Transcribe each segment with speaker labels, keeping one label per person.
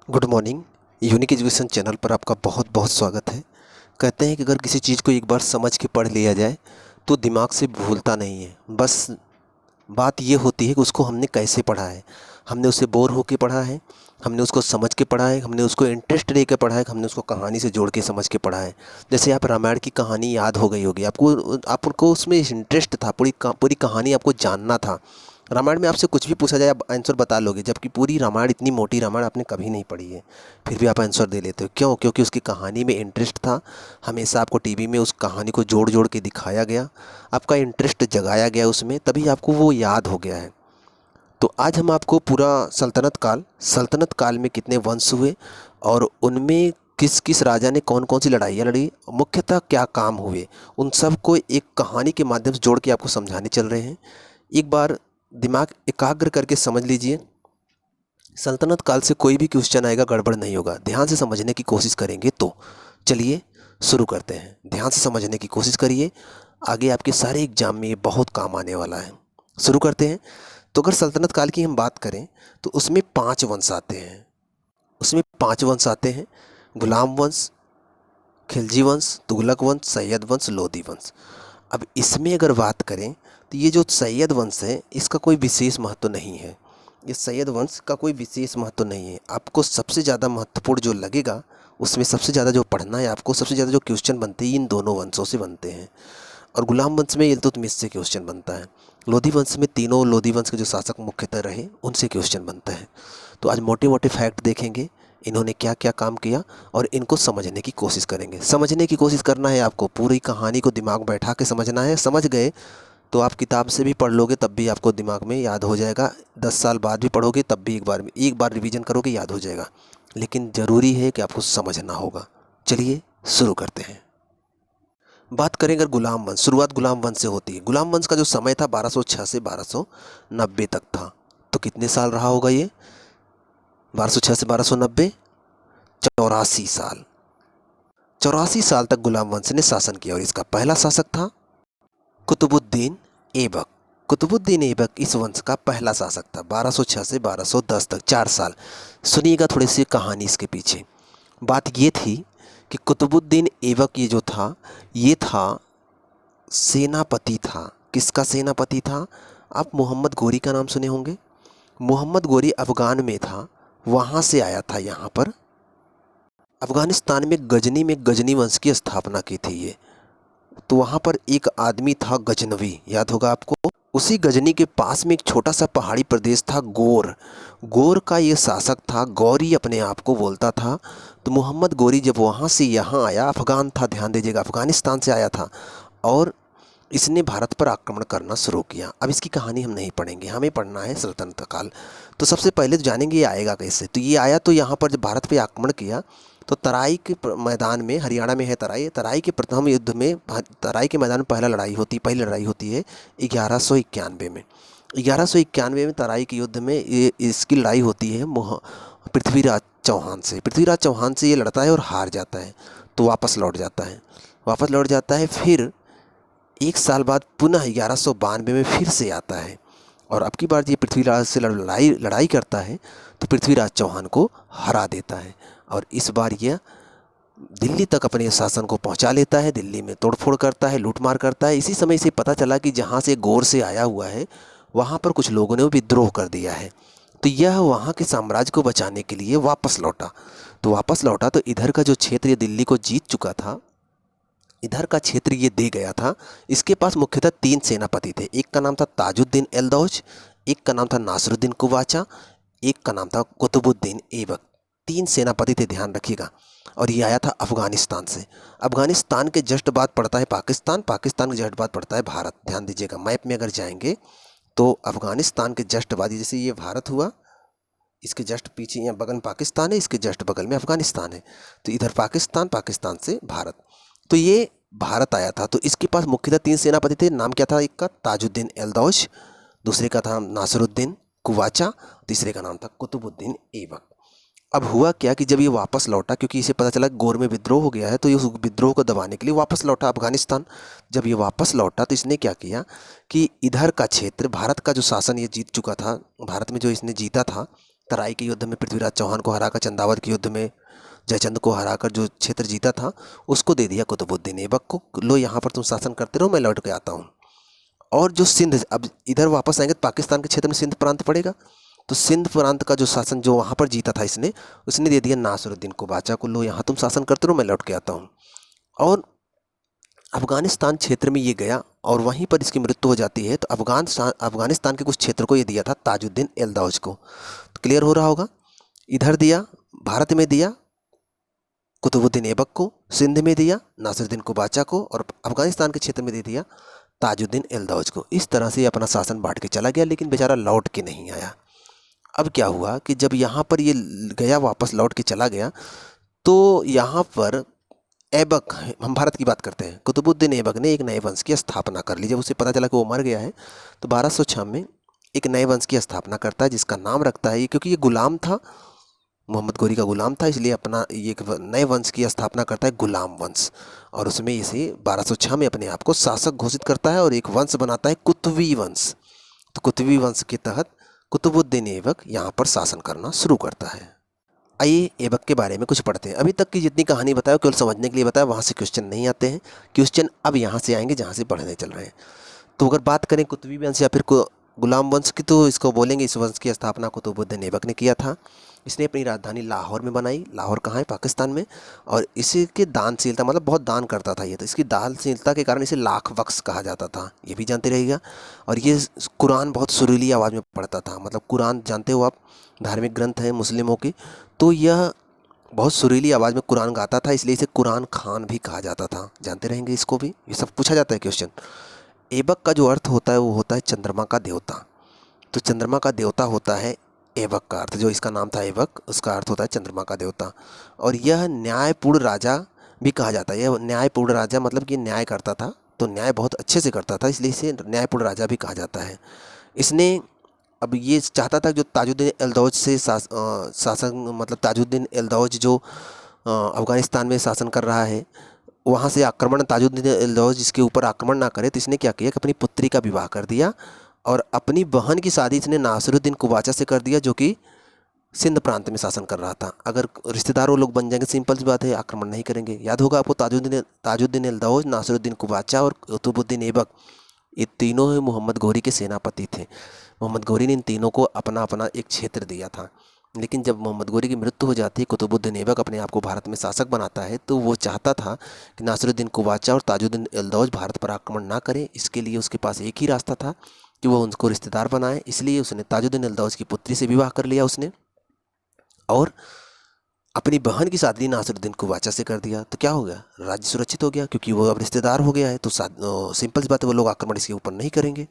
Speaker 1: Good morning. Unique education channel पर आपका बहुत बहुत स्वागत है। कहते हैं कि अगर किसी चीज़ को एक बार समझ के पढ़ लिया जाए तो दिमाग से भूलता नहीं है। बस बात ये होती है कि उसको हमने कैसे पढ़ा है। हमने उससे बोर होके पढ़ा है, हमने उसको समझ के पढ़ा है, हमने उसको इंटरेस्ट लेके पढ़ा है, हमने उसको कहानी से जोड़ के समझ के पढ़ा है। जैसे आप रामायण की कहानी याद हो गई होगी आपको उसमें इंटरेस्ट था, पूरी कहानी आपको जानना था। रामायण में आपसे कुछ भी पूछा जाए आप आंसर बता लोगे, जबकि पूरी रामायण, इतनी मोटी रामायण आपने कभी नहीं पढ़ी है, फिर भी आप आंसर दे लेते हो। क्यों? क्योंकि उसकी कहानी में इंटरेस्ट था। हमेशा आपको टीवी में उस कहानी को जोड़ जोड़ के दिखाया गया, आपका इंटरेस्ट जगाया गया उसमें, तभी आपको वो याद हो गया है। तो आज हम आपको पूरा सल्तनत काल में कितने वंश हुए और उनमें किस किस राजा ने कौन कौन सी लड़ाइयाँ लड़ी, मुख्यतः क्या काम हुए, उन सब को एक कहानी के माध्यम से जोड़ के आपको समझाने चल रहे हैं। एक बार दिमाग एकाग्र करके समझ लीजिए। सल्तनत काल से कोई भी क्वेश्चन आएगा गड़बड़ नहीं होगा, ध्यान से समझने की कोशिश करेंगे तो। चलिए शुरू करते हैं। ध्यान से समझने की कोशिश करिए, आगे आपके सारे एग्जाम में ये बहुत काम आने वाला है। शुरू करते हैं। तो अगर सल्तनत काल की हम बात करें तो उसमें 5 वंश आते हैं। गुलाम वंश, खिलजी वंश, तुगलक वंश, सैयद वंश, लोधी वंश। अब इसमें अगर बात करें तो ये जो सैयद वंश है इसका कोई विशेष महत्व नहीं है। ये सैयद वंश का कोई विशेष महत्व नहीं है। आपको सबसे ज़्यादा महत्वपूर्ण जो लगेगा, उसमें सबसे ज़्यादा जो पढ़ना है आपको, सबसे ज़्यादा जो क्वेश्चन बनते हैं इन दोनों वंशों से बनते हैं। और गुलाम वंश में इल्तुतमिश से क्वेश्चन बनता है। लोधी वंश में तीनों लोधी वंश के जो शासक मुख्यतः रहे उनसे क्वेश्चन बनता है। तो आज मोटे मोटे फैक्ट देखेंगे, इन्होंने क्या क्या काम किया और इनको समझने की कोशिश करेंगे। समझने की कोशिश करना है आपको, पूरी कहानी को दिमाग बैठा के समझना है। समझ गए तो आप किताब से भी पढ़ लोगे तब भी आपको दिमाग में याद हो जाएगा। 10 साल बाद भी पढ़ोगे तब भी एक बार रिवीजन करोगे याद हो जाएगा। लेकिन ज़रूरी है कि आपको समझना होगा। चलिए शुरू करते हैं। बात करें अगर गुलाम वंश, शुरुआत गुलाम वंश से होती है। गुलाम वंश का जो समय था 1206 से 1290 तक था। तो कितने साल रहा होगा ये? 1206 से 1290, 84 साल। 84 साल तक गुलाम वंश ने शासन किया और इसका पहला शासक था कुतुबुद्दीन ऐबक। कुतुबुद्दीन ऐबक इस वंश का पहला शासक था। 1206 से 1210 तक 4 साल। सुनिएगा थोड़ी सी कहानी इसके पीछे। बात ये थी कि कुतुबुद्दीन ऐबक ये जो था, ये था सेनापति था। किसका सेनापति था? आप मोहम्मद गोरी का नाम सुने होंगे। मोहम्मद गोरी अफ़गान में था, वहाँ से आया था यहाँ पर। अफ़गानिस्तान में गजनी वंश की स्थापना की थी ये। तो वहाँ पर एक आदमी था गजनवी, याद होगा आपको। उसी गजनी के पास में एक छोटा सा पहाड़ी प्रदेश था गोर। गोर का ये शासक था, गौरी अपने आप को बोलता था। तो मोहम्मद गोरी जब वहाँ से यहाँ आया, अफ़गान था, ध्यान दीजिएगा, अफ़गानिस्तान से आया था और इसने भारत पर आक्रमण करना शुरू किया। अब इसकी कहानी हम नहीं पढ़ेंगे, हमें पढ़ना है सल्तनत काल। तो सबसे पहले तो जानेंगे ये आएगा कैसे। तो ये आया तो यहाँ पर जब भारत पे आक्रमण किया तो तराई के मैदान में, हरियाणा में है तराई, तराई के प्रथम युद्ध में, तराई के मैदान में पहली लड़ाई होती है 1191 में। 1191 में तराई के युद्ध में ये इसकी लड़ाई होती है पृथ्वीराज चौहान से। पृथ्वीराज चौहान से ये लड़ता है और हार जाता है, तो वापस लौट जाता है। फिर 1 साल बाद पुनः 1192 में फिर से आता है और अब की बार ये पृथ्वीराज से लड़ाई करता है तो पृथ्वीराज चौहान को हरा देता है और इस बार यह दिल्ली तक अपने शासन को पहुंचा लेता है। दिल्ली में तोड़फोड़ करता है, लूटमार करता है। इसी समय से पता चला कि जहां से गौर से आया हुआ है वहां पर कुछ लोगों ने विद्रोह कर दिया है। तो यह वहां के साम्राज्य को बचाने के लिए वापस लौटा। तो इधर का जो क्षेत्र ये दिल्ली को जीत चुका था, इधर का क्षेत्र ये दे गया था। इसके पास मुख्यतः 3 सेनापति थे। एक का नाम था ताजुद्दीन एल्दौज, एक का नाम था नासरुद्दीन कुवाचा, एक का नाम था कुतुबुद्दीन ऐबक। 3 सेनापति थे, ध्यान रखिएगा। और ये आया था अफ़गानिस्तान से। अफ़गानिस्तान के जस्ट बाद पड़ता है पाकिस्तान, पाकिस्तान के जस्ट बाद पड़ता है भारत। ध्यान दीजिएगा, मैप में अगर जाएंगे तो अफ़गानिस्तान के जस्ट बाद, जैसे ये भारत हुआ, इसके जस्ट पीछे यहाँ बगल में पाकिस्तान है, इसके जस्ट बगल में अफ़गानिस्तान है। तो इधर पाकिस्तान, पाकिस्तान से भारत। तो ये भारत आया था। तो इसके पास मुख्यतः 3 सेनापति थे। नाम क्या था? एक का ताजुद्दीन एल्दौज, दूसरे का था नासरुद्दीन कुवाचा, तीसरे का नाम था कुतुबुद्दीन ऐबक। अब हुआ क्या कि जब ये वापस लौटा, क्योंकि इसे पता चला गौर में विद्रोह हो गया है, तो ये उस विद्रोह को दबाने के लिए वापस लौटा अफगानिस्तान। जब ये वापस लौटा तो इसने क्या किया कि इधर का क्षेत्र, भारत का जो शासन ये जीत चुका था, भारत में जो इसने जीता था, तराई के युद्ध में पृथ्वीराज चौहान को हराकर, चंदावत के युद्ध में जयचंद को हराकर जो क्षेत्र जीता था उसको दे दिया कुतुबुद्दीन ऐबक को। लो यहाँ पर तुम शासन करते रहो, मैं लौट के आता हूँ। और जो सिंध, अब इधर वापस आएंगे तो पाकिस्तान के क्षेत्र में सिंध प्रांत पड़ेगा, तो सिंध प्रांत का जो शासन जो वहाँ पर जीता था इसने, उसने दे दिया नासिरुद्दीन को बाचा को। लो यहाँ तुम शासन करते रहो, मैं लौट के आता हूँ। और अफ़गानिस्तान क्षेत्र में ये गया और वहीं पर इसकी मृत्यु हो जाती है। तो अफ़गानिस्तान के कुछ क्षेत्र को ये दिया था ताजुद्दीन एल्दौज को। तो क्लियर हो रहा होगा, इधर दिया भारत में दिया कुतुबुद्दीन ऐबक को, सिंध में दिया नासिरुद्दीन को बाचा को, और अफ़गानिस्तान के क्षेत्र में दे दिया ताजुद्दीन एल्दौज को। इस तरह से अपना शासन बांट के चला गया, लेकिन बेचारा लौट के नहीं आया। अब क्या हुआ कि जब यहाँ पर ये गया, वापस लौट के चला गया, तो यहाँ पर ऐबक, हम भारत की बात करते हैं, कुतुबुद्दीन ऐबक ने एक नए वंश की स्थापना कर ली। जब उसे पता चला कि वो मर गया है तो 1206 में एक नए वंश की स्थापना करता है, जिसका नाम रखता है, क्योंकि ये गुलाम था, मोहम्मद गोरी का गुलाम था, इसलिए अपना ये एक नए वंश की स्थापना करता है, गुलाम वंश। और उसमें इसे 1206 में अपने आप को शासक घोषित करता है और एक वंश बनाता है, कुतुबी वंश। तो कुतुबी वंश के तहत कुतुबुद्दीन ऐबक यहाँ पर शासन करना शुरू करता है। आइए ऐबक के बारे में कुछ पढ़ते हैं। अभी तक की जितनी कहानी बताया केवल समझने के लिए बताया, वहाँ से क्वेश्चन नहीं आते हैं। क्वेश्चन अब यहाँ से आएंगे जहाँ से पढ़ने चल रहे हैं। तो अगर बात करें कुतुबी वंश या फिर गुलाम वंश की, तो इसको बोलेंगे इस वंश की स्थापना कुतुबुद्दीन ऐबक ने किया था। इसने अपनी राजधानी लाहौर में बनाई। लाहौर कहाँ है? पाकिस्तान में। और इसी के दानशीलता, मतलब बहुत दान करता था ये, तो इसकी दानशीलता के कारण इसे लाख बख्श कहा जाता था, ये भी जानते रहिएगा। और ये कुरान बहुत सुरीली आवाज़ में पढ़ता था, मतलब कुरान जानते हो आप, धार्मिक ग्रंथ है मुस्लिमों की, तो यह बहुत सुरीली आवाज़ में कुरान गाता था, इसलिए इसे कुरान खान भी कहा जाता था। जानते रहेंगे इसको भी, ये सब पूछा जाता है क्वेश्चन। ऐबक का जो अर्थ होता है वो होता है चंद्रमा का देवता। तो चंद्रमा का देवता होता है ऐबक का अर्थ, जो इसका नाम था ऐबक, उसका अर्थ होता है चंद्रमा का देवता। और यह न्यायपूर्ण राजा भी कहा जाता है। यह न्यायपूर्ण राजा मतलब कि न्याय करता था, तो न्याय बहुत अच्छे से करता था, इसलिए इसे न्यायपूर्ण राजा भी कहा जाता है। इसने, अब ये चाहता था जो ताजुद्दीन एल्दौज से शासन, मतलब ताजुद्दीन एल्दौज जो अफ़गानिस्तान में शासन कर रहा है, वहाँ से आक्रमण, ताजुद्दीन एल्दौज जिसके ऊपर आक्रमण ना करे, तो इसने क्या किया कि अपनी पुत्री का विवाह कर दिया और अपनी बहन की शादी इसने नासिरुद्दीन कुबाचा से कर दिया, जो कि सिंध प्रांत में शासन कर रहा था। अगर रिश्तेदार वो लोग बन जाएंगे, सिंपल सी बात है, आक्रमण नहीं करेंगे। याद होगा आपको, ताजुद्दीन एल्दौज, नासिरुद्दीन कुबाचा और कुतुबुद्दीन ऐबक, ये तीनों ही मोहम्मद घोरी के सेनापति थे। मोहम्मद घोरी ने इन तीनों को अपना अपना एक क्षेत्र दिया था। लेकिन जब मोहम्मद घोरी की मृत्यु हो जाती है, कुतुबुद्दीन ऐबक अपने आप को भारत में शासक बनाता है, तो वो चाहता था कि नासिरुद्दीन कुबाचा और ताजुद्दीन एल्दौज भारत पर आक्रमण ना करें। इसके लिए उसके पास एक ही रास्ता था कि वो उनको रिश्तेदार बनाए, इसलिए उसने ताजुद्दीन एल्दौज की पुत्री से विवाह कर लिया उसने, और अपनी बहन की शादी नासिरुद्दीन कुबाचा से कर दिया। तो क्या हो गया? राज्य सुरक्षित हो गया, क्योंकि वो अब रिश्तेदार हो गया है, तो सिंपल सी बात है, वो लोग आक्रमण इसके ऊपर नहीं करेंगे।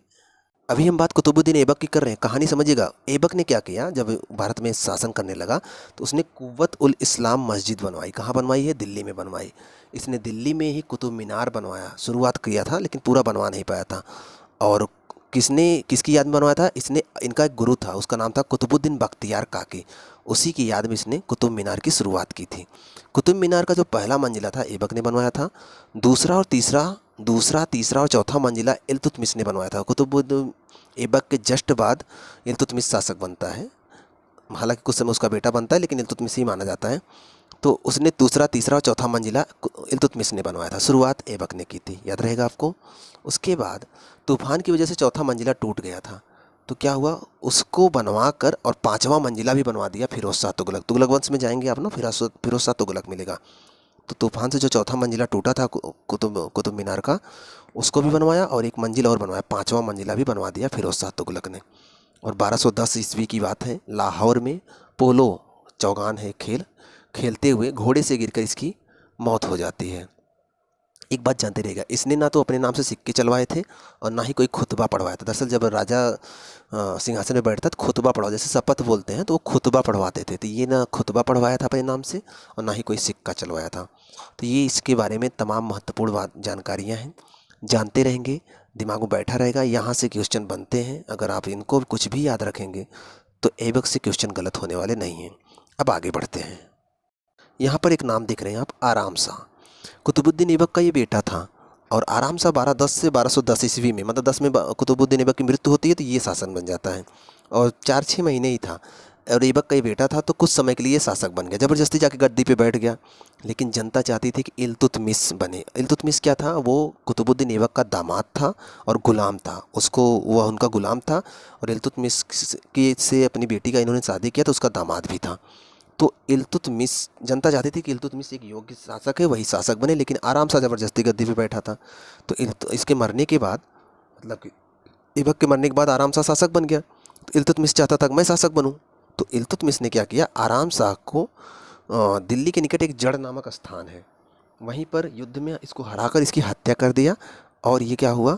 Speaker 1: अभी हम बात कुतुबुद्दीन ऐबक की कर रहे हैं, कहानी समझिएगा। ऐबक ने क्या किया, जब भारत में शासन करने लगा तो उसने कुव्वत उल इस्लाम मस्जिद बनवाई। कहाँ बनवाई है? दिल्ली में बनवाई। इसने दिल्ली में ही कुतुब मीनार बनवाया, शुरुआत किया था लेकिन पूरा बनवा नहीं पाया था। और किसकी याद में बनवाया था? इसने, इनका एक गुरु था, उसका नाम था कुतुबुद्दीन बख्तियार काकी, उसी की याद में इसने कुतुब मीनार की शुरुआत की थी। कुतुब मीनार का जो पहला मंजिला था ऐबक ने बनवाया था। दूसरा, तीसरा और चौथा मंजिला इल्तुतमिश ने बनवाया था। कुतुबुद्दीन ऐबक के जस्ट बाद इल्तुतमिश शासक बनता है, हालांकि कुछ समय उसका बेटा बनता है, लेकिन इल्तुतमिश ही माना जाता है। तो उसने दूसरा, तीसरा और चौथा मंजिला इल्तुतमिश ने बनवाया था, शुरुआत ऐबक ने की थी, याद रहेगा आपको। उसके बाद तूफान की वजह से चौथा मंजिला टूट गया था, तो क्या हुआ, उसको बनवा कर और पाँचवा मंजिला भी बनवा दिया फिरोज शाह तुगलक। तुगलक वंश में जाएंगे आप ना, फिरोज शाह तुगलक मिलेगा। तो तूफान से जो चौथा मंजिला टूटा था कुतुब मीनार का, उसको भी बनवाया और एक मंजिल और बनवाया, पाँचवा मंजिला भी बनवा दिया फिरोज शाह तुगलक ने। और 1210 ईस्वी की बात है, लाहौर में पोलो चौगान है, खेलते हुए घोड़े से गिरकर इसकी मौत हो जाती है। एक बात जानते रहेगा, इसने ना तो अपने नाम से सिक्के चलवाए थे और ना ही कोई खुतबा पढ़वाया था। दरअसल जब राजा सिंहासन में बैठता तो खुतबा पढ़वा, जैसे शपथ बोलते हैं तो वो खुतबा पढ़वाते थे, तो ये ना खुतबा पढ़वाया था अपने नाम से और ना ही कोई सिक्का चलवाया था। तो ये इसके बारे में तमाम महत्वपूर्ण जानकारियाँ हैं, जानते रहेंगे, दिमाग में बैठा रहेगा। यहाँ से क्वेश्चन बनते हैं, अगर आप इनको कुछ भी याद रखेंगे तो ऐबक से क्वेश्चन गलत होने वाले नहीं हैं। अब आगे बढ़ते हैं। यहाँ पर एक नाम देख रहे हैं आप, आराम शाह। कुतुबुद्दीन ऐबक का ये बेटा था और आराम शाह 1210 से 1210 ईस्वी में, मतलब 10 में कुतुबुद्दीन ऐबक की मृत्यु होती है, तो ये शासन बन जाता है और 4-6 महीने ही था। और ऐबक का ये बेटा था, तो कुछ समय के लिए शासक बन गया, ज़बरदस्ती जाके गद्दी पे बैठ गया। लेकिन जनता चाहती थी कि इल्तुतमिश बने। इल्तुतमिश क्या था, वो कुतुबुद्दीन ऐबक का दामाद था और गुलाम था, उसको वह उनका गुलाम था। और इल्तुतमिश की से अपनी बेटी का इन्होंने शादी किया, तो उसका दामाद भी था। तो इल्तुतमिश, जनता चाहती थी कि इल्तुतमिश एक योग्य शासक है, वही शासक बने, लेकिन आराम से ज़बरदस्ती गद्दी पे बैठा था। तो इसके मरने के बाद, मतलब कि ऐबक के मरने के बाद आराम शाह शासक बन गया। तो इल्तुतमिश चाहता था कि मैं शासक बनूं। तो इल्तुतमिश ने क्या किया, आराम शाह को दिल्ली के निकट एक जड़ नामक स्थान है, वहीं पर युद्ध में इसको हराकर इसकी हत्या कर दिया। और ये क्या हुआ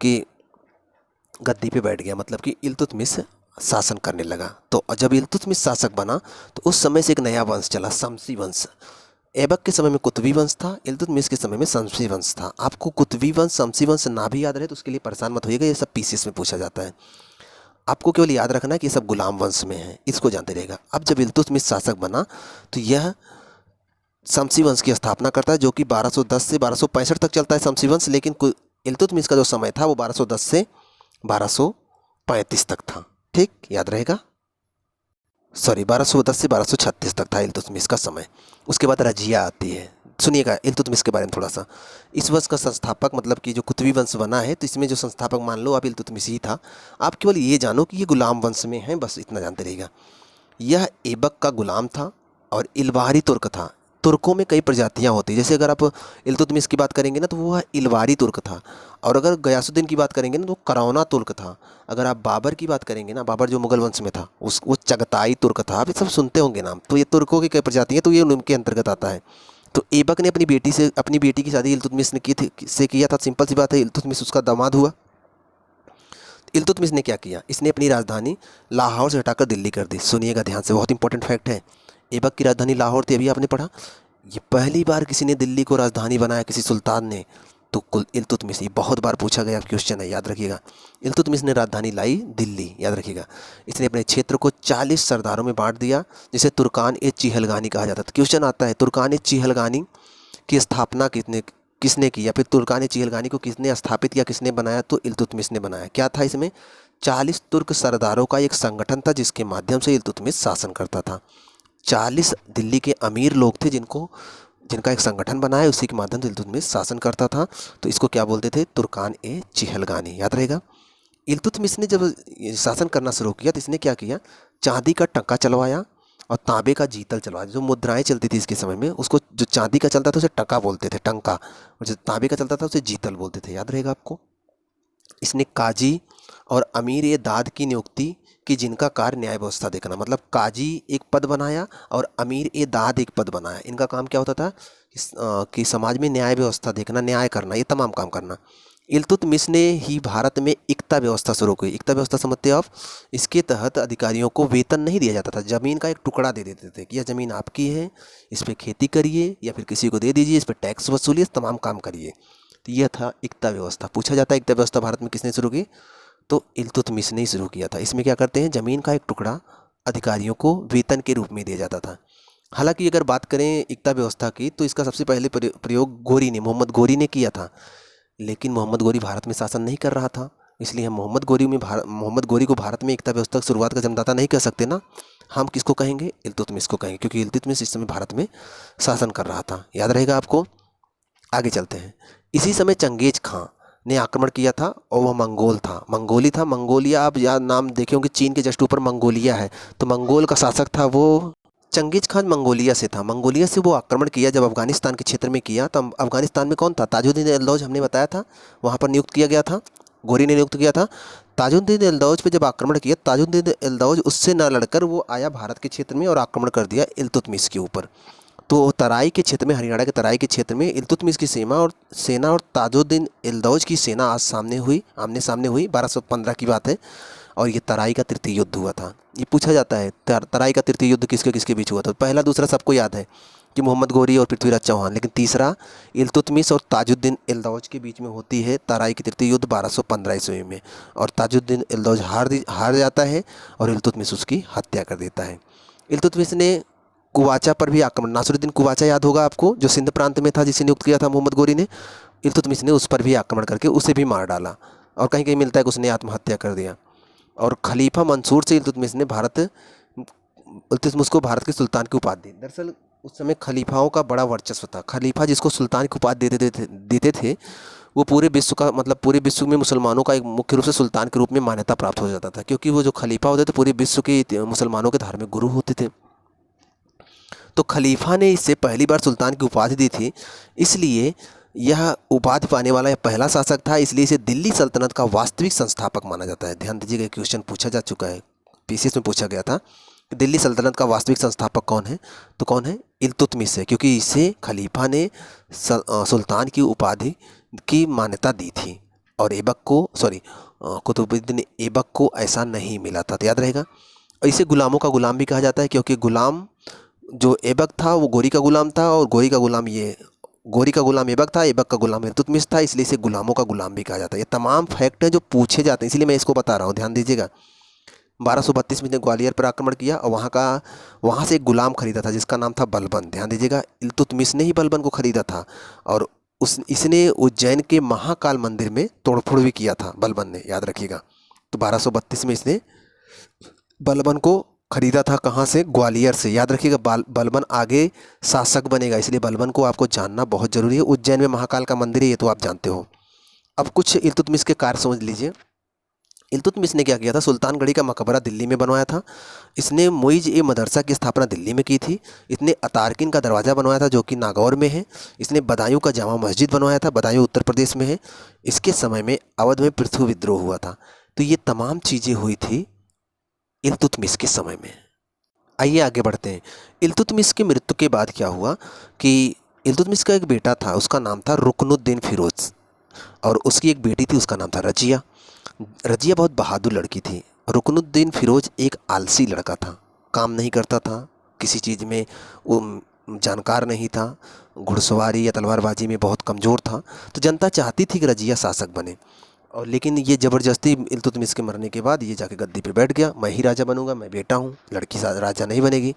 Speaker 1: कि गद्दी पे बैठ गया, मतलब कि इल्तुतमिश शासन करने लगा। तो जब इल्तुतमिश शासक बना, तो उस समय से एक नया वंश चला, शमसी वंश। ऐबक के समय में कुतुबी वंश था, इल्तुतमिश के समय में शमसी वंश था। आपको कुतुबी वंश, शमसी वंश ना भी याद रहे तो उसके लिए परेशान मत होइएगा, ये सब पीसीएस में पूछा जाता है। आपको केवल याद रखना है कि ये सब गुलाम वंश में है, इसको जानते रहेगा। अब जब इल्तुतमिश शासक बना, तो यह शमसी वंश की स्थापना करता है, जो कि 1210 से 1265 तक चलता है शमसी वंश। लेकिन इल्तुतमिश का जो समय था वो 1210 से 1235 तक था। ठीक, याद रहेगा। सॉरी, 1210 से 1236 तक था इल्तुतमिश का समय। उसके बाद रजिया आती है। सुनिएगा इल्तुतमिश के बारे में थोड़ा सा। इस वंश का संस्थापक, मतलब कि जो कुतुबी वंश बना है, तो इसमें जो संस्थापक मान लो आप इल्तुतमिश ही था। आप केवल ये जानो कि ये गुलाम वंश में है, बस इतना जानते रहिएगा। यह ऐबक का गुलाम था और इलवारी तुर्क था। तुर्कों में कई प्रजातियां होती हैं, जैसे अगर आप इल्तुतमिश की बात करेंगे ना, तो वो इलवारी तुर्क था। और अगर गयासुद्दीन की बात करेंगे ना, तो करौना तुर्क था। अगर आप बाबर की बात करेंगे ना, बाबर जो मुगल वंश में था, वो चगताई तुर्क था। आप ये सब सुनते होंगे नाम, तो ये तुर्कों की कई प्रजातियाँ, तो ये उनके अंतर्गत आता है। तो ऐबक ने अपनी बेटी की शादी इल्तुतमिश ने की थी से किया था। सिंपल सी बात है, इल्तुतमिश उसका दामाद हुआ। इल्तुतमिश ने क्या किया, इसने अपनी राजधानी लाहौर से हटाकर दिल्ली कर दी। सुनिएगा ध्यान से, बहुत इंपॉर्टेंट फैक्ट है। ऐबक की राजधानी लाहौर थी, अभी आपने पढ़ा। ये पहली बार किसी ने दिल्ली को राजधानी बनाया, किसी सुल्तान ने, तो कुल इल्तुतमिश। ये बहुत बार पूछा गया क्वेश्चन है, याद रखिएगा। इल्तुतमिश ने राजधानी लाई दिल्ली, याद रखिएगा। इसने अपने क्षेत्र को 40 सरदारों में बांट दिया, जिसे तुर्कान ए चिहलगानी कहा जाता था। क्वेश्चन आता है, तुर्कान ए चिहलगानी की स्थापना किसने की, या फिर तुर्कान ए चिहलगानी को किसने स्थापित किया, किसने बनाया? तो इल्तुतमिश ने बनाया। क्या था इसमें? 40 तुर्क सरदारों का एक संगठन था, जिसके माध्यम से इल्तुतमिश शासन करता था। 40 दिल्ली के अमीर लोग थे, जिनका एक संगठन बनाया, उसी के माध्यम से इल्तुतमिश शासन करता था। तो इसको क्या बोलते थे? तुर्कान ए चिहलगानी, याद रहेगा। इल्तुतमिश ने जब शासन करना शुरू किया, तो इसने क्या किया, चांदी का टंका चलवाया और तांबे का जीतल चलवाया। जो मुद्राएं चलती थी इसके समय में, उसको जो चांदी का चलता था उसे टका बोलते थे, टंका, और जो तांबे का चलता था उसे जीतल बोलते थे, याद रहेगा आपको। इसने काजी और अमीर ए दाद की नियुक्ति कि जिनका कार्य न्याय व्यवस्था देखना, मतलब काजी एक पद बनाया और अमीर ए दाद एक पद बनाया। इनका काम क्या होता था कि समाज में न्याय व्यवस्था देखना, न्याय करना, ये तमाम काम करना। इल्तुतमिश ने ही भारत में इक्ता व्यवस्था शुरू की। इक्ता व्यवस्था समझते हो आप? इसके तहत अधिकारियों को वेतन नहीं दिया जाता था, ज़मीन का एक टुकड़ा दे देते थे कि यह ज़मीन आपकी है, इस पर खेती करिए, या फिर किसी को दे दीजिए, इस पर टैक्स वसूलिए, तमाम काम करिए। तो यह था इक्ता व्यवस्था। पूछा जाता है इक्ता व्यवस्था भारत में किसने शुरू की? तो इल्तुतमिश ने ही शुरू किया था। इसमें क्या करते हैं, ज़मीन का एक टुकड़ा अधिकारियों को वेतन के रूप में दिया जाता था। हालांकि अगर बात करें इक्ता व्यवस्था की, तो इसका सबसे पहले प्रयोग मोहम्मद गोरी ने किया था। लेकिन मोहम्मद गोरी भारत में शासन नहीं कर रहा था, इसलिए हम मोहम्मद गोरी को भारत में एकता व्यवस्था की शुरुआत का जन्मदाता नहीं कह सकते ना। हम किसको कहेंगे? इल्तुतमिश को कहेंगे, क्योंकि इल्तुतमिश इस समय भारत में शासन कर रहा था, याद रहेगा आपको। आगे चलते हैं। इसी समय चंगेज खां ने आक्रमण किया था, और वह मंगोल था, मंगोली था। मंगोलिया, आप याद नाम देखे होंगे, चीन के जस्ट ऊपर मंगोलिया है, तो मंगोल का शासक था वो। चंगेज खान मंगोलिया से था। मंगोलिया से वो आक्रमण किया जब अफगानिस्तान के क्षेत्र में किया। तो अफगानिस्तान में कौन था? ताजुद्दीन एल्दौज, हमने बताया था, वहाँ पर नियुक्त किया गया था, गोरी ने नियुक्त किया था। ताजुद्दीन एल्दौज पे जब आक्रमण किया, ताजुद्दीन एल्दौज उससे न लड़कर वो आया भारत के क्षेत्र में और आक्रमण कर दिया इल्तुतमिश के ऊपर। तो तराई के क्षेत्र में, हरियाणा के तराई के क्षेत्र में इल्तुतमिश की सेना और ताजुद्दीन एल्दौज की सेना आमने सामने हुई। 1215 की बात है, और ये तराई का तृतीय युद्ध हुआ था। ये पूछा जाता है, तराई का तृतीय युद्ध किसके किसके बीच हुआ था? पहला दूसरा सबको याद है कि मोहम्मद गोरी और पृथ्वीराज चौहान, लेकिन तीसरा इल्तुतमिश और ताजुद्दीन एल्दौज के बीच में होती है तराई की तृतीय युद्ध 1215 ईस्वी में। और ताजुद्दीन एल्दौज हार जाता है और इल्तुतमिश उसकी हत्या कर देता है। इल्तुतमिश ने कुवाचा पर भी आक्रमण, नासिरुद्दीन कुवाचा याद होगा आपको, जो सिंध प्रांत में था, जिसे नियुक्त किया था मोहम्मद गोरी ने। इल्तुतमिश ने उस पर भी आक्रमण करके उसे भी मार डाला, और कहीं कहीं मिलता है कि उसने आत्महत्या कर दिया। और खलीफा मंसूर से इल्तुतमिश ने भारत इल्तुतमिश को भारत के सुल्तान की उपाधि दी। दरअसल उस समय खलीफाओं का बड़ा वर्चस्व था। खलीफा जिसको सुल्तान की उपाधि देते थे वो पूरे विश्व का, मतलब पूरे विश्व में मुसलमानों का एक मुख्य रूप से सुल्तान के रूप में मान्यता प्राप्त हो जाता था, क्योंकि वो जो खलीफा होते थे पूरे विश्व के मुसलमानों के धार्मिक गुरु होते थे। तो खलीफा ने इससे पहली बार सुल्तान की उपाधि दी थी, इसलिए यह उपाधि पाने वाला यह पहला शासक था, इसलिए इसे दिल्ली सल्तनत का वास्तविक संस्थापक माना जाता है। ध्यान दीजिएगा, एक क्वेश्चन पूछा जा चुका है, पीसीएस में पूछा गया था कि दिल्ली सल्तनत का वास्तविक संस्थापक कौन है, तो कौन है? इल्तुतमिश है, क्योंकि इसे खलीफा ने सुल्तान की उपाधि की मान्यता दी थी और ऐबक को, कुतुबुद्दीन ऐबक को ऐसा नहीं मिला था, तो याद रहेगा। और इसे गुलामों का गुलाम भी कहा जाता है, क्योंकि गुलाम जो ऐबक था वो गोरी का गुलाम था, और गोरी का गुलाम ऐबक था, ऐबक का गुलाम इल्तुतमिश था, इसलिए इसे गुलामों का गुलाम भी कहा जाता है। ये तमाम फैक्ट हैं जो पूछे जाते हैं, इसलिए मैं इसको बता रहा हूँ, ध्यान दीजिएगा। 1232 में इसने ग्वालियर पर आक्रमण किया और वहाँ से एक गुलाम खरीदा था जिसका नाम था बलबन। ध्यान दीजिएगा, इल्तुतमिश ने ही बलबन को खरीदा था, और इसने उज्जैन के महाकाल मंदिर में तोड़फोड़ भी किया था बलबन ने, याद रखिएगा। तो 1232 में इसने बलबन को खरीदा था, कहाँ से? ग्वालियर से। याद रखिएगा, बलबन आगे शासक बनेगा, इसलिए बलबन को आपको जानना बहुत जरूरी है। उज्जैन में महाकाल का मंदिर है, ये तो आप जानते हो। अब कुछ इल्तुतमिश के कार्य समझ लीजिए। इल्तुतमिश ने क्या किया था? सुल्तानगढ़ी का मकबरा दिल्ली में बनवाया था। इसने मुइज़-ए-मदरसा की स्थापना दिल्ली में की थी। इसने अतारकिन का दरवाज़ा बनवाया था जो कि नागौर में है। इसने बदायूं का जामा मस्जिद बनवाया था, बदायूं उत्तर प्रदेश में है। इसके समय में अवध में पृथु विद्रोह हुआ था। तो ये तमाम चीज़ें हुई थी इल्तुतमिश के समय में। आइए आगे बढ़ते हैं। इल्तुतमिश की मृत्यु के बाद क्या हुआ कि इल्तुतमिश का एक बेटा था, उसका नाम था रुकनुद्दीन फिरोज, और उसकी एक बेटी थी, उसका नाम था रजिया। रजिया बहुत बहादुर लड़की थी। रुकनुद्दीन फिरोज एक आलसी लड़का था, काम नहीं करता था, किसी चीज़ में वो जानकार नहीं था, घुड़सवारी या तलवारबाजी में बहुत कमज़ोर था। तो जनता चाहती थी कि रजिया शासक बने, और लेकिन ये ज़बरदस्ती इल्तुतमिश के मरने के बाद ये जाके गद्दी पे बैठ गया, मैं ही राजा बनूंगा, मैं बेटा हूँ, लड़की राजा नहीं बनेगी।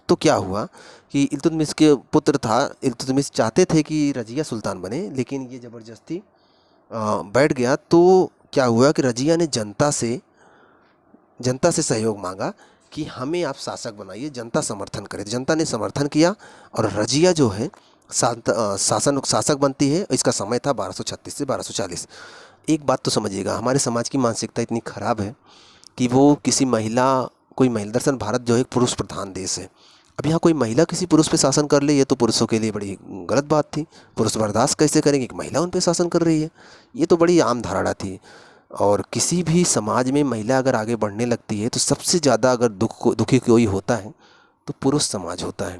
Speaker 1: तो क्या हुआ कि इल्तुतमिश के पुत्र था, इल्तुतमिश चाहते थे कि रजिया सुल्तान बने, लेकिन ये ज़बरदस्ती बैठ गया। तो क्या हुआ कि रजिया ने जनता से सहयोग मांगा कि हमें आप शासक बनाइए, जनता समर्थन करे। तो जनता ने समर्थन किया और रजिया जो है शासक बनती है। इसका समय था 1236 से 1240। एक बात तो समझिएगा, हमारे समाज की मानसिकता इतनी ख़राब है कि वो कोई महिला, दरअसल भारत जो है एक पुरुष प्रधान देश है। अब यहाँ कोई महिला किसी पुरुष पे शासन कर ले, ये तो पुरुषों के लिए बड़ी गलत बात थी। पुरुष बर्दाश्त कैसे करेंगे कि महिला उन पे शासन कर रही है? ये तो बड़ी आम धारणा थी। और किसी भी समाज में महिला अगर आगे बढ़ने लगती है तो सबसे ज़्यादा अगर दुखी कोई होता है तो पुरुष समाज होता है,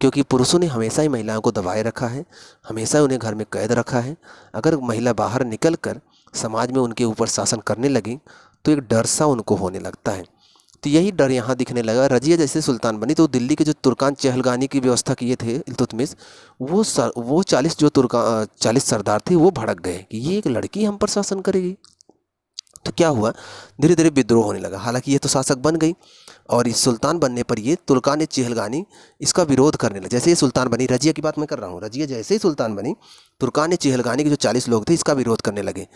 Speaker 1: क्योंकि पुरुषों ने हमेशा ही महिलाओं को दबाए रखा है, हमेशा उन्हें घर में कैद रखा है। अगर महिला बाहर निकल कर समाज में उनके ऊपर शासन करने लगी तो एक डर सा उनको होने लगता है। तो यही डर यहाँ दिखने लगा। रजिया जैसे सुल्तान बनी तो दिल्ली के जो तुर्कान चहलगानी की व्यवस्था किए थे इल्तुतमिश, वो 40 सरदार थे, वो भड़क गए कि ये एक लड़की हम पर शासन करेगी। तो क्या हुआ, धीरे धीरे विद्रोह होने लगा। हालांकि ये तो शासक बन गई, और इस सुल्तान बनने पर ये तुर्कान चहलगानी इसका विरोध करने लगे। जैसे ये सुल्तान बनी, रजिया की बात मैं कर रहा हूँ, रजिया जैसे ही सुल्तान बनी, तुर्कान चहलगानी के जो 40 लोग थे इसका विरोध करने लगे।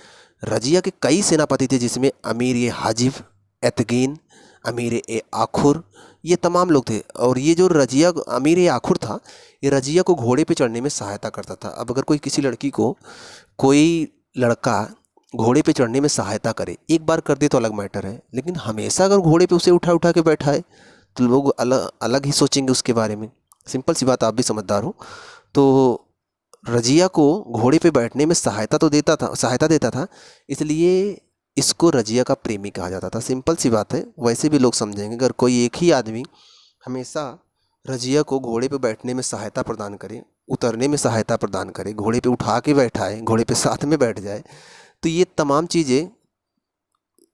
Speaker 1: रजिया के कई सेनापति थे, जिसमें अमीर-ए-हाजिब, एतगीन, अमीर-ए-आखुर, ये तमाम लोग थे। और ये जो अमीर-ए-आखुर था, ये रजिया को घोड़े पे चढ़ने में सहायता करता था। अब अगर किसी लड़की को कोई लड़का घोड़े पे चढ़ने में सहायता करे, एक बार कर दे तो अलग मैटर है, लेकिन हमेशा अगर घोड़े पे उसे उठा उठा के बैठाए तो लोग अलग ही सोचेंगे उसके बारे में। सिंपल सी बात, आप भी समझदार हो। तो रजिया को घोड़े पे बैठने में सहायता देता था, इसलिए इसको रजिया का प्रेमी कहा जाता था। सिंपल सी बात है, वैसे भी लोग समझेंगे। अगर कोई एक ही आदमी हमेशा रजिया को घोड़े पे बैठने में सहायता प्रदान करे, उतरने में सहायता प्रदान करे, घोड़े पे उठा के बैठाए, घोड़े पे साथ में बैठ जाए, तो ये तमाम चीज़ें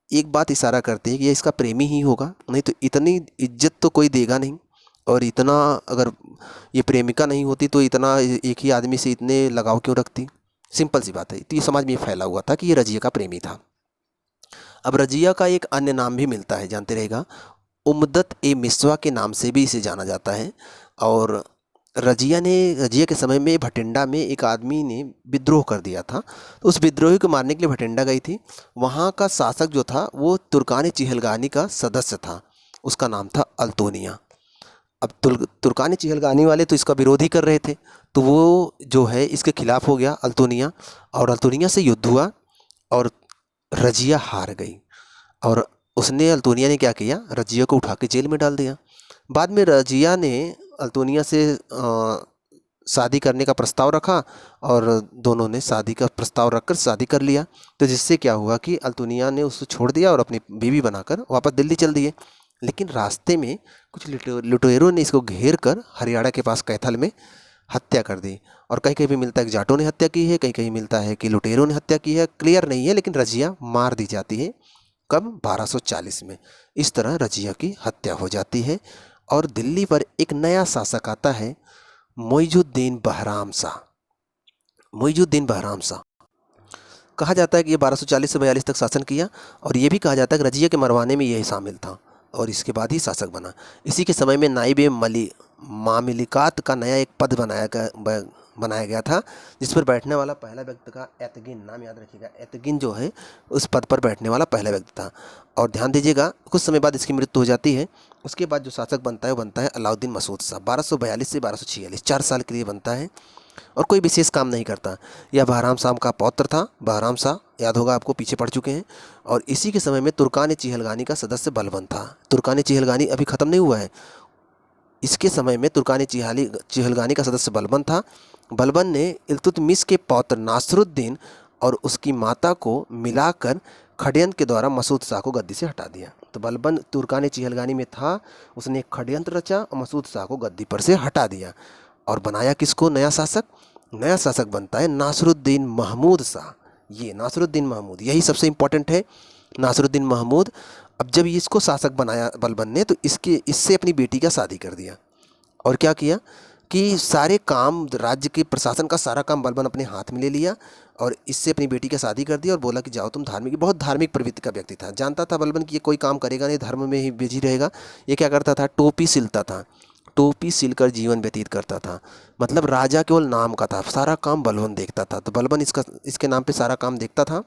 Speaker 1: एक बात इशारा करती है कि ये इसका प्रेमी ही होगा, नहीं तो इतनी इज्जत तो कोई देगा नहीं। और इतना अगर ये प्रेमिका नहीं होती तो इतना एक ही आदमी से इतने लगाव क्यों रखती? सिंपल सी बात है। तो ये समाज में फैला हुआ था कि ये रजिया का प्रेमी था। अब रजिया का एक अन्य नाम भी मिलता है, जानते रहेगा, उम्मदत-ए-मिसवा के नाम से भी इसे जाना जाता है। और रजिया के समय में भटिंडा में एक आदमी ने विद्रोह कर दिया था, तो उस विद्रोही को मारने के लिए भटिंडा गई थी। वहाँ का शासक जो था वो तुर्कान चहलगानी का सदस्य था, उसका नाम था अल्तोनिया। अब तुर्कानी चिहलगानी वाले तो इसका विरोध ही कर रहे थे, तो वो जो है इसके खिलाफ हो गया अल्तुनिया, और अल्तुनिया से युद्ध हुआ और रजिया हार गई। और उसने अल्तुनिया ने क्या किया, रजिया को उठा के जेल में डाल दिया। बाद में रजिया ने अल्तुनिया से शादी करने का प्रस्ताव रखा और दोनों ने शादी का प्रस्ताव रखकर शादी कर लिया। तो जिससे क्या हुआ कि अल्तुनिया ने उसको छोड़ दिया और अपनी बीवी बनाकर वापस दिल्ली चल दिए। लेकिन रास्ते में कुछ लुटेरों ने इसको घेर कर हरियाणा के पास कैथल में हत्या कर दी। और कहीं कहीं भी मिलता है कि जाटों ने हत्या की है, कहीं कहीं मिलता है कि लुटेरों ने हत्या की है, क्लियर नहीं है, लेकिन रजिया मार दी जाती है। कब? 1240 में। इस तरह रजिया की हत्या हो जाती है और दिल्ली पर एक नया शासक आता है, मोइजुद्दीन बहराम शाह। मोइजुद्दीन बहराम शाह कहा जाता है कि ये 1240 से 42 तक शासन किया, और ये भी कहा जाता है कि रजिया के मरवाने में यही शामिल था और इसके बाद ही शासक बना। इसी के समय में नाइब मामलिकात का नया एक पद बनाया गया था, जिस पर बैठने वाला पहला व्यक्ति का एतगिन, नाम याद रखिएगा, एतगिन जो है उस पद पर बैठने वाला पहला व्यक्ति था। और ध्यान दीजिएगा, कुछ समय बाद इसकी मृत्यु हो जाती है। उसके बाद जो शासक बनता है वो बनता है अलाउद्दीन मसूद शाह। 1242 से 1246, 4 साल के लिए बनता है और कोई विशेष काम नहीं करता। यह बहराम शाह का पौत्र था। बहराम शाह याद होगा आपको, पीछे पड़ चुके हैं। और इसी के समय में तुर्कानी चिहलगानी का सदस्य बलबन था। तुर्कानी चिहलगानी अभी ख़त्म नहीं हुआ है, इसके समय में तुर्कानी चिहलगानी का सदस्य बलबन था। बलबन ने इल्तुतमिश के पौत्र नासरुद्दीन और उसकी माता को मिलाकर षड्यंत्र के द्वारा मसूद शाह को गद्दी से हटा दिया। तो बलबन तुर्कानी चिहलगानी में था, उसने एक षड्यंत्र रचा और मसूद शाह को गद्दी पर से हटा दिया और बनाया किसको नया शासक? नया शासक बनता है नासरुद्दीन महमूद शाह। ये नासरुद्दीन महमूद, यही सबसे इम्पोर्टेंट है, नासरुद्दीन महमूद। अब जब इसको शासक बनाया बलबन ने, तो इससे अपनी बेटी का शादी कर दिया और क्या किया कि सारे काम, राज्य के प्रशासन का सारा काम बलबन अपने हाथ में ले लिया और इससे अपनी बेटी का शादी कर दिया और बोला कि जाओ तुम धार्मिक, बहुत धार्मिक प्रवृत्ति का व्यक्ति था। जानता था बलबन कि ये कोई काम करेगा नहीं, धर्म में ही बिजी रहेगा। ये क्या करता था? टोपी सिलता था, टोपी सिलकर जीवन व्यतीत करता था। मतलब राजा केवल नाम का था, सारा काम बलबन देखता था। तो बलबन इसके नाम पे सारा काम देखता था।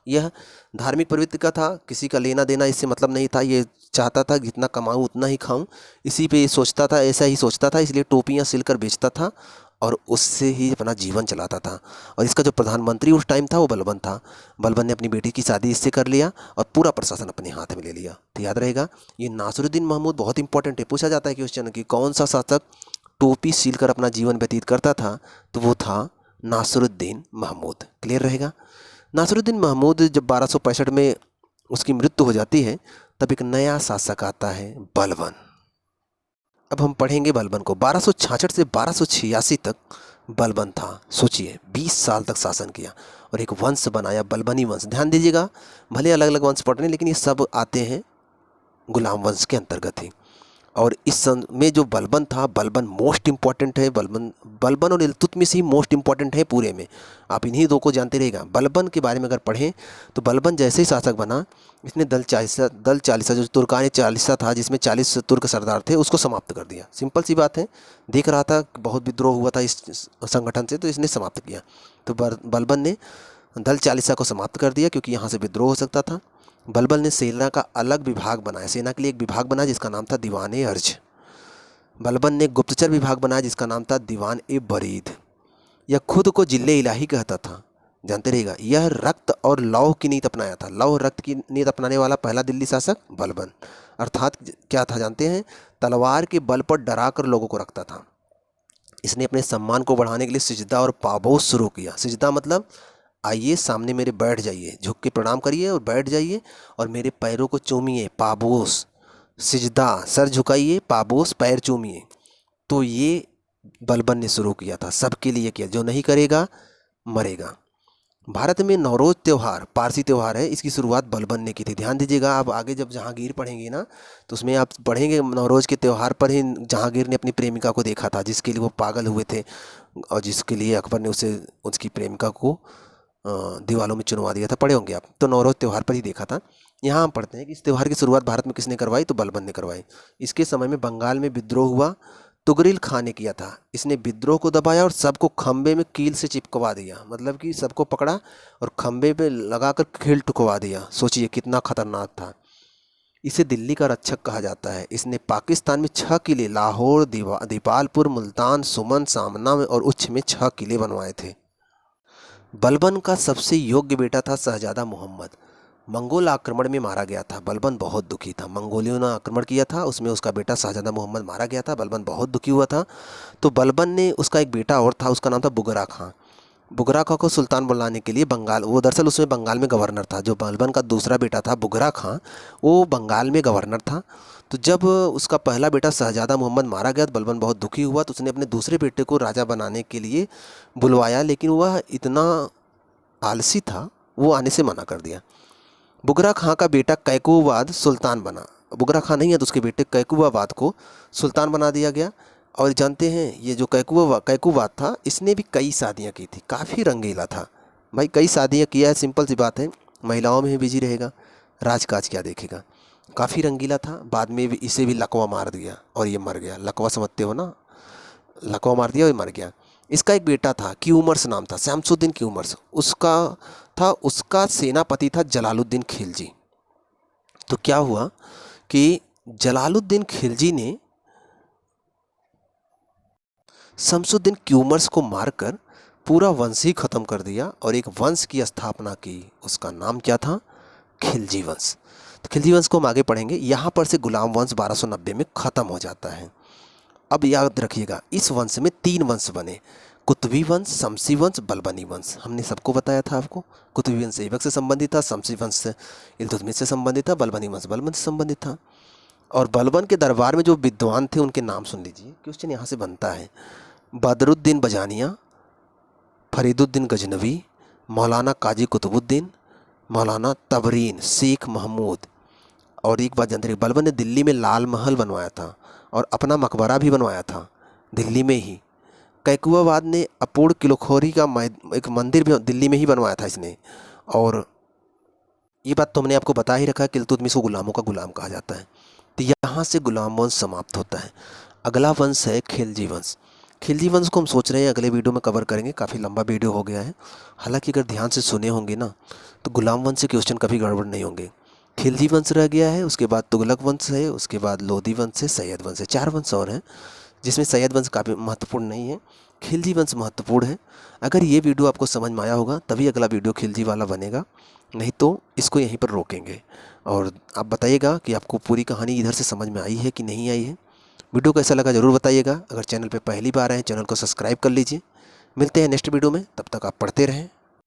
Speaker 1: यह धार्मिक प्रवृत्ति का था, किसी का लेना देना इससे मतलब नहीं था। ये चाहता था जितना कमाऊँ उतना ही खाऊं, इसी पे सोचता था, ऐसा ही सोचता था, इसलिए टोपियाँ सिलकर बेचता था और उससे ही अपना जीवन चलाता था। और इसका जो प्रधानमंत्री उस टाइम था वो बलबन था। बलबन ने अपनी बेटी की शादी इससे कर लिया और पूरा प्रशासन अपने हाथ में ले लिया। तो याद रहेगा, ये नासरुद्दीन महमूद बहुत इंपॉर्टेंट है। पूछा जाता है क्वेश्चन कि कौन सा शासक टोपी सिलकर अपना जीवन व्यतीत करता था, तो वो था नासरुद्दीन महमूद। क्लियर रहेगा। नासरुद्दीन महमूद जब 1265 में उसकी मृत्यु हो जाती है, तब एक नया शासक आता है, बलबन। अब हम पढ़ेंगे बलबन को। 1266 से 1286 तक बलबन था। सोचिए, 20 साल तक शासन किया और एक वंश बनाया, बलबनी वंश। ध्यान दीजिएगा, भले अलग अलग वंश पढ़ रहे हैं, लेकिन ये सब आते हैं गुलाम वंश के अंतर्गत ही। और इस सन में जो बलबन था, बलबन मोस्ट इंपॉर्टेंट है। बलबन और इल्तुतमिश ही मोस्ट इंपॉर्टेंट है पूरे में। आप इन्हीं दो को जानते रहेगा। बलबन के बारे में अगर पढ़ें तो बलबन जैसे ही शासक बना, इसने दल चालिसा जो तुर्कानी चालिसा था, जिसमें 40 तुर्क सरदार थे, उसको समाप्त कर दिया। सिंपल सी बात है, देख रहा था बहुत विद्रोह हुआ था इस संगठन से, तो इसने समाप्त किया। तो बलबन ने दल चालिसा को समाप्त कर दिया क्योंकि यहाँ से विद्रोह हो सकता था। बलबन ने सेना का अलग विभाग बनाया, सेना के लिए एक विभाग बनाया जिसका नाम था दीवान ए अर्ज। बलबन ने गुप्तचर विभाग बनाया जिसका नाम था दीवान ए बरीद। यह खुद को जिले इलाही कहता था, जानते रहेगा। यह रक्त और लौह की नीति अपनाया था। लौह रक्त की नीति अपनाने वाला पहला दिल्ली शासक बलबन। अर्थात क्या था जानते हैं? तलवार के बल पर डरा कर लोगों को रखता था। इसने अपने सम्मान को बढ़ाने के लिए सिजदा और पाबोस शुरू किया। सिजदा मतलब आइए सामने मेरे बैठ जाइए, झुक के प्रणाम करिए और बैठ जाइए और मेरे पैरों को चूमिए। पाबोस, सिजदा सर झुकाइए, पाबोस पैर चूमिए। तो ये बलबन ने शुरू किया था, सबके लिए किया। जो नहीं करेगा मरेगा। भारत में नवरोज त्यौहार पारसी त्यौहार है, इसकी शुरुआत बलबन ने की थी। ध्यान दीजिएगा, आप आगे जब जहांगीर पढ़ेंगे ना, तो उसमें आप पढ़ेंगे नवरोज के त्यौहार पर ही जहांगीर ने अपनी प्रेमिका को देखा था, जिसके लिए वो पागल हुए थे और जिसके लिए अकबर ने उसकी प्रेमिका को दीवालों में चुनवा दिया था। पढ़े होंगे आप, तो नवरोज त्यौहार पर ही देखा था। यहाँ हम पढ़ते हैं कि इस त्यौहार की शुरुआत भारत में किसने करवाई, तो बलबन ने करवाई। इसके समय में बंगाल में विद्रोह हुआ, तुगरिल खान ने किया था। इसने विद्रोह को दबाया और सबको खंबे में कील से चिपकवा दिया। मतलब कि सबको पकड़ा और खंबे पे लगाकर कील ठुकवा दिया। सोचिए कितना खतरनाक था। इसे दिल्ली का रक्षक कहा जाता है। इसने पाकिस्तान में 6 किले लाहौर, दीपालपुर, मुल्तान, सुमन, सामना में और उच्छ में 6 किले बनवाए थे। बलबन का सबसे योग्य बेटा था शहजादा मोहम्मद। मंगोल आक्रमण में मारा गया था। बलबन बहुत दुखी था। मंगोलियों ने आक्रमण किया था, उसमें उसका बेटा शहजादा मोहम्मद मारा गया था। बलबन बहुत दुखी हुआ था। तो बलबन ने, उसका एक बेटा और था, उसका नाम था बुगरा खां। बुगरा खां को सुल्तान बनाने के लिए बंगाल, वो दरअसल उसमें बंगाल में गवर्नर था। जो बलबन का दूसरा बेटा था बुगरा खां, वो बंगाल में गवर्नर था। तो जब उसका पहला बेटा शहजादा मोहम्मद मारा गया तो बलबन बहुत दुखी हुआ। तो उसने अपने दूसरे बेटे को राजा बनाने के लिए बुलवाया, लेकिन वह इतना आलसी था, वो आने से मना कर दिया। बुगरा खां का बेटा कैकूबाद सुल्तान बना। बुगरा खां नहीं है तो उसके बेटे कैकूबाद को सुल्तान बना दिया गया। और जानते हैं, ये जो कैकूबाद था, इसने भी कई शादियां की थी, काफ़ी रंगीला था भाई। कई शादियां किया है, सिंपल सी बात है, महिलाओं में ही बिजी रहेगा, राजकाज क्या देखेगा। काफ़ी रंगीला था। बाद में भी इसे भी लकवा मार दिया और ये मर गया। लकवा समझते हो ना, लकवा मार दिया और ये मर गया। इसका एक बेटा था, क्यूमर्स नाम था, शमसुद्दीन क्यूमर्स उसका सेनापति था जलालुद्दीन खिलजी। तो क्या हुआ कि जलालुद्दीन खिलजी ने शमसुद्दीन क्यूमर्स को मारकर पूरा वंश ही खत्म कर दिया और एक वंश की स्थापना की। उसका नाम क्या था? खिलजी वंश। तो खिलजी वंश को हम आगे पढ़ेंगे। यहाँ पर से गुलाम वंश 1290 में ख़त्म हो जाता है। अब याद रखिएगा, इस वंश में 3 वंश बने, कुतुबी वंश, शमसी वंश, बलबनी वंश। हमने सबको बताया था आपको। कुतुबी वंश ऐबक से संबंधित था, शमसी वंश इल्तुतमिश से संबंधित था, बलबनी वंश बलबन से संबंधित था। और बलबन के दरबार में जो विद्वान थे उनके नाम सुन लीजिए, क्वेश्चन यहाँ से बनता है। बदरुद्दीन बजानिया, फरीदुद्दीन गजनवी, मौलाना काजी कुतुबुद्दीन, मौलाना तबरीन, शेख महमूद। और एक बात जानते रहिए, बलबन ने दिल्ली में लाल महल बनवाया था और अपना मकबरा भी बनवाया था दिल्ली में ही। कैकुबाबाद ने अपूर्ण किलोखोरी का एक मंदिर भी दिल्ली में ही बनवाया था इसने। और ये बात तो हमने आपको बता ही रखा है कि इल्तुतमिश को गुलामों का गुलाम कहा जाता है। तो यहाँ से गुलाम वंश समाप्त होता है। अगला वंश है खिलजी वंश। खिलजी वंश को हम सोच रहे हैं अगले वीडियो में कवर करेंगे, काफ़ी लंबा वीडियो हो गया है। हालांकि अगर ध्यान से सुने होंगे ना तो गुलाम वंश से क्वेश्चन कभी गड़बड़ नहीं होंगे। खिलजी वंश रह गया है, उसके बाद तुगलक वंश है, उसके बाद लोधी वंश है, सैयद वंश है। 4 वंश और हैं जिसमें सैयद वंश काफ़ी महत्वपूर्ण नहीं है, खिलजी वंश महत्वपूर्ण है। अगर ये वीडियो आपको समझ में आया होगा तभी अगला वीडियो खिलजी वाला बनेगा, नहीं तो इसको यहीं पर रोकेंगे। और आप बताइएगा कि आपको पूरी कहानी इधर से समझ में आई है कि नहीं आई है। वीडियो कैसा लगा ज़रूर बताइएगा। अगर चैनल पे पहली बार आए चैनल को सब्सक्राइब कर लीजिए। मिलते हैं नेक्स्ट वीडियो में, तब तक आप पढ़ते रहें।